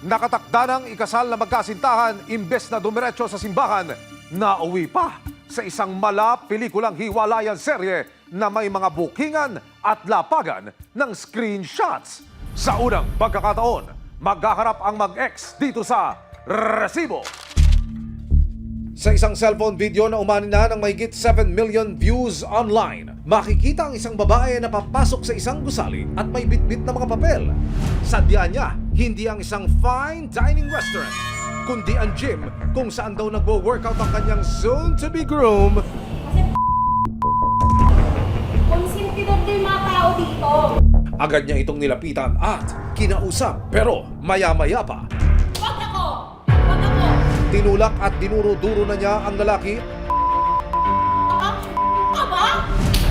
Nakatakda ng ikasal na magkasintahan imbes na dumiretso sa simbahan, nauwi pa sa isang pelikulang hiwalayan serye na may mga bukingan at lapagan ng screenshots. Sa unang pagkakataon, maghaharap ang mag-ex dito sa Resibo. Sa isang cellphone video na umani na ng mahigit 7 million views online, makikita ang isang babae na papasok sa isang gusali at may bitbit na mga papel. Sadya niya, hindi ang isang fine dining restaurant, kundi ang gym kung saan daw nagwo-workout ang kanyang soon-to-be groom. Konsentidor ko yung mga tao dito. Agad niya itong nilapitan at kinausap, pero maya-maya pa, Wag ako! Wag ako! tinulak at dinuro-duro na niya ang lalaki Ka ba?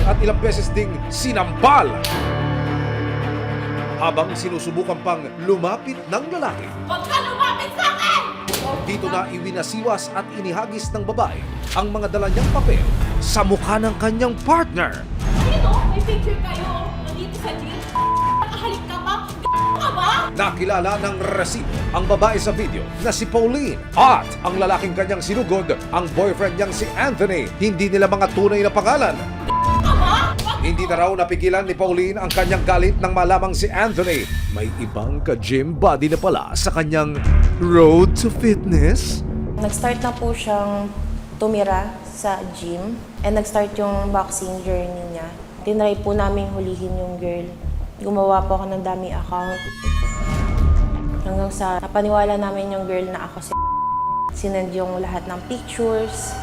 at ilang beses ding sinampal. Habang sinusubukan pang lumapit ng lalaki, Wag ka lumapit sa akin! dito na iwinasiwas at inihagis ng babae ang mga dala niyang papel sa mukha ng kanyang partner. Ayun o, may picture kayo. Nandito sa gym. Nakahalik ka ba? Ka ba? Nakilala ng resibo ang babae sa video na si Pauline at ang lalaking kanyang sinugod, ang boyfriend niyang si Anthony. Hindi nila mga tunay na pangalan. Ka ba? Hindi na raw napigilan ni Pauline ang kanyang galit nang malamang si Anthony may ibang ka-gym body na pala sa kanyang road to fitness. Nag-start na po siyang tumira sa gym and nag-start yung boxing journey niya. Tinry po namin hulihin yung girl. Gumawa po ako ng dummy account. Hanggang sa napaniwala namin yung girl na ako si sinend yung lahat ng pictures.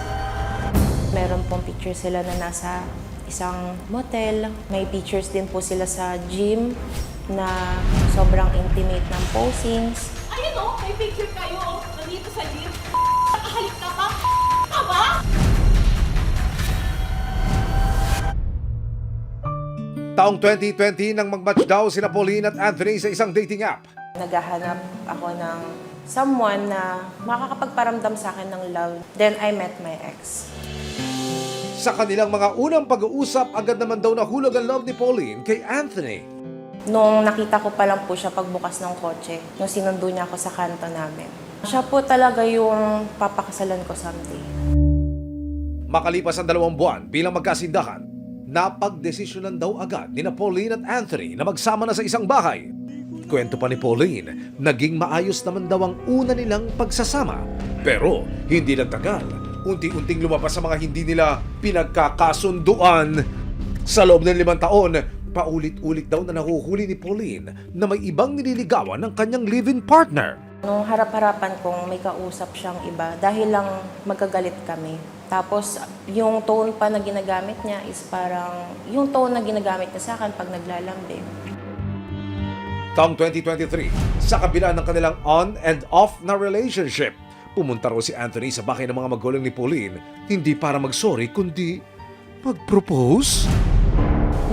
Meron pong picture sila na nasa isang motel. May pictures din po sila sa gym na sobrang intimate ng posings. Ayun o, may picture kayo. Nandito sa gym. Nakahalik ka ba? Ka ba? Taong 2020 nang mag-match daw sina Pauline at Anthony sa isang dating app. Naghahanap ako ng someone na makakapagparamdam sa akin ng love. Then I met my ex. Sa kanilang mga unang pag-uusap, agad naman daw nahulog ang love ni Pauline kay Anthony. Nung nakita ko pa lang po siya pagbukas ng kotse, nung sinundo niya ako sa kanto namin. Siya po talaga yung papakasalan ko someday. Makalipas ang 2 buwan bilang magkasindahan, napagdesisyonan daw agad ni Pauline at Anthony na magsama na sa isang bahay. Kwento pa ni Pauline, naging maayos naman daw ang una nilang pagsasama. Pero hindi nagtagal, unti-unting lumabas sa mga hindi nila pinagkakasunduan. Sa loob ng 5 taon, paulit-ulit daw na nahuhuli ni Pauline na may ibang nililigawan ng kanyang live-in partner. Nung harap-harapan kong may kausap siyang iba, dahil lang magkagalit kami. Tapos yung tone pa na ginagamit niya is parang yung tone na ginagamit niya sa akin pag naglalambing. Taong 2023, sa kabila ng kanilang on and off na relationship, pumunta raw si Anthony sa bahay ng mga magulang ni Pauline, hindi para mag-sorry kundi mag-propose.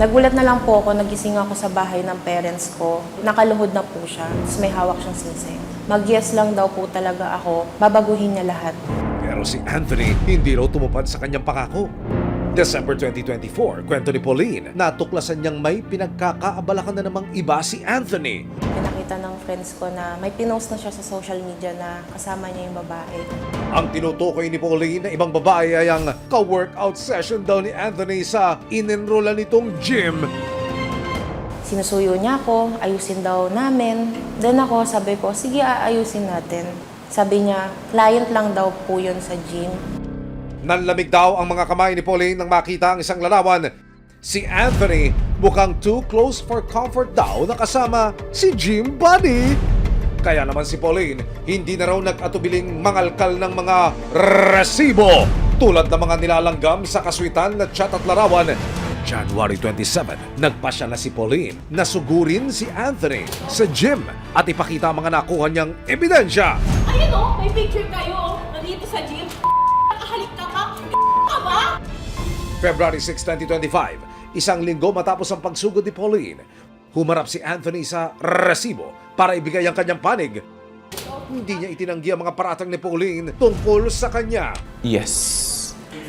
Nagulat na lang po ako, nagising ako sa bahay ng parents ko. Nakaluhod na po siya, tapos may hawak siyang singsing. Mag-yes lang daw po talaga ako, babaguhin niya lahat. Pero si Anthony hindi raw tumupad sa kanyang pangako. December 2024, kwento ni Pauline, natuklasan niyang may pinagkakaabalakan na namang iba si Anthony. Pinakita ng friends ko na may pinost na siya sa social media na kasama niya yung babae. Ang tinutukoy ni Pauline na ibang babae ay ang ka-workout session daw ni Anthony sa in-enrollan nitong gym. Sinusuyo niya ako, ayusin daw namin. Then ako, sabi ko, sige aayusin natin. Sabi niya, client lang daw po yun sa gym. Nanlamig daw ang mga kamay ni Pauline nang makita ang isang larawan. Si Anthony mukhang too close for comfort daw na kasama si gym buddy. Kaya naman si Pauline hindi na raw nag-atubiling mangalkal ng mga resibo tulad ng mga nilalanggam sa kaswitan na chat at larawan. January 27, nagpasya na si Pauline na sugurin si Anthony sa gym at ipakita ang mga nakuha niyang ebidensya. Ayun o, may picture kayo. Nandito sa gym. Nakahalik ka ba? Ka ba? February 6, 2025, isang linggo matapos ang pagsugod ni Pauline, humarap si Anthony sa resibo para ibigay ang kanyang panig. Hindi niya itinanggi ang mga paratang ni Pauline tungkol sa kanya. Yes.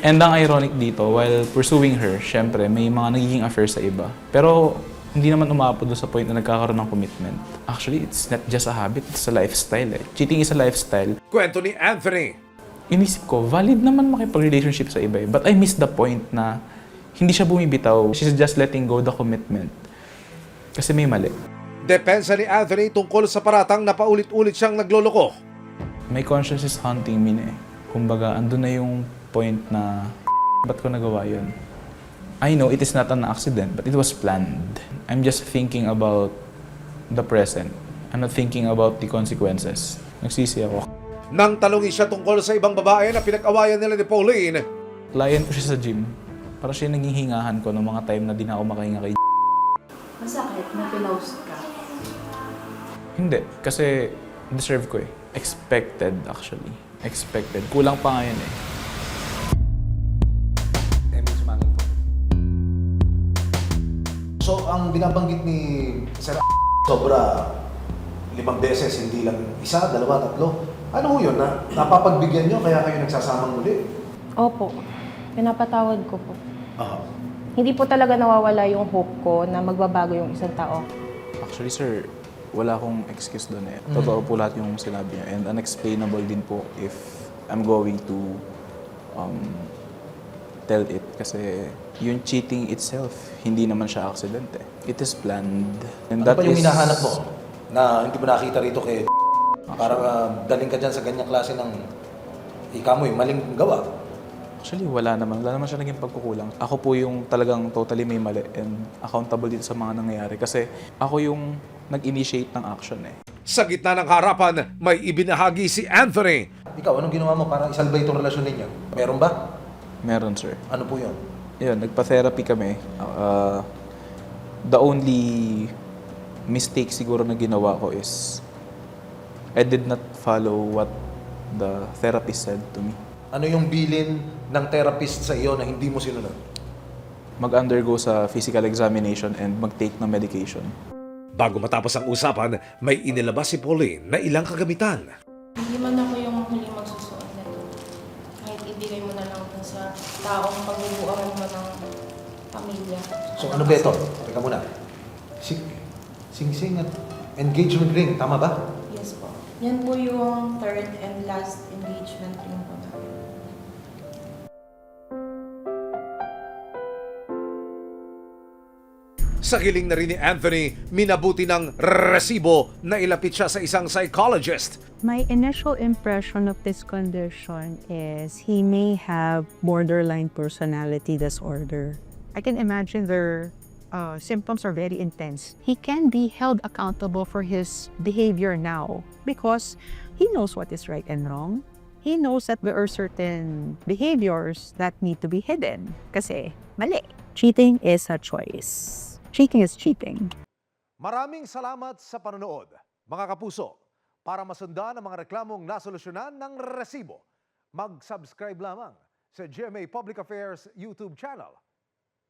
And ang ironic dito, while pursuing her, syempre may mga nagiging affair sa iba. Pero Hindi naman umabot doon sa point na nagkakaroon ng commitment. Actually, it's not just a habit, it's a lifestyle eh. Cheating is a lifestyle. Kwento ni Anthony. Inisip ko, valid naman makipag-relationship sa iba eh. But I missed the point na hindi siya bumibitaw. She's just letting go the commitment. Kasi may mali. Depensa ni Anthony tungkol sa paratang na paulit-ulit siyang nagloloko. My conscience is haunting me na eh. Kumbaga, andun na yung point na ba't ko nagawa yun? I know it is not an accident, but it was planned. I'm just thinking about the present. I'm not thinking about the consequences. Nagsisi ako. Nang talungin siya tungkol sa ibang babae na pinag-awayan nila ni Pauline, Client ko siya sa gym. Para siya naging hingahan ko ng mga time na di na ako makahinga kay Masakit na pinost ka. Hindi, kasi deserve ko eh. Expected actually. Expected. Kulang pa ngayon eh. So, ang binabanggit ni Sir sobra 5 beses, hindi lang isa, dalawa, tatlo. Ano ho yun? Napapagbigyan nyo kaya kayo nagsasamang muli? Opo, pinapatawad ko po. Aha. Hindi po talaga nawawala yung hope ko na magbabago yung isang tao. Actually sir, wala akong excuse doon eh. Totoo po lahat yung sinabi niya. And unexplainable din po if I'm going to tell it. Kasi yung cheating itself, hindi naman siya accident eh. It is planned. And Ano pa yung hinahanap mo na hindi mo nakita rito kay parang daling ka dyan sa ganyang klase ng ikamoy, maling gawa? Actually, wala naman. Wala naman siya naging pagkukulang. Ako po yung talagang totally may mali and accountable dito sa mga nangyayari. Kasi ako yung nag-initiate ng action eh. sa gitna ng harapan, may ibinahagi si Anthony. Ikaw, anong ginawa mo para isalba itong relasyon ninyo? Meron ba? Meron, sir. Ano po yun? Yun, nagpa-therapy kami. The only mistake siguro na ginawa ko is I did not follow what the therapist said to me. Ano yung bilin ng therapist sa iyo na hindi mo sinunod? Mag-undergo sa physical examination and mag-take ng medication. Bago matapos ang usapan, may inilabas si Pauline na ilang kagamitan. Hindi man ako yung huli magsusuot nito. Kahit ibigay mo na lang dun sa taong pagbubuuan mo ng pamilya. So ano ba ito? Teka muna. Sing-sing at engagement ring, tama ba? Yes po. Yan po yung third and last engagement ring po namin. Sa hiling na rin ni Anthony, minabuti ng resibo na ilapit siya sa isang psychologist. My initial impression of this condition is he may have borderline personality disorder. I can imagine their symptoms are very intense. He can be held accountable for his behavior now because he knows what is right and wrong. He knows that there are certain behaviors that need to be hidden kasi mali. Cheating is a choice. Cheating is cheating. Maraming salamat sa panonood, mga kapuso. Para masundan ang mga reklamong nasolusyonan ng resibo, mag-subscribe lamang sa GMA Public Affairs YouTube channel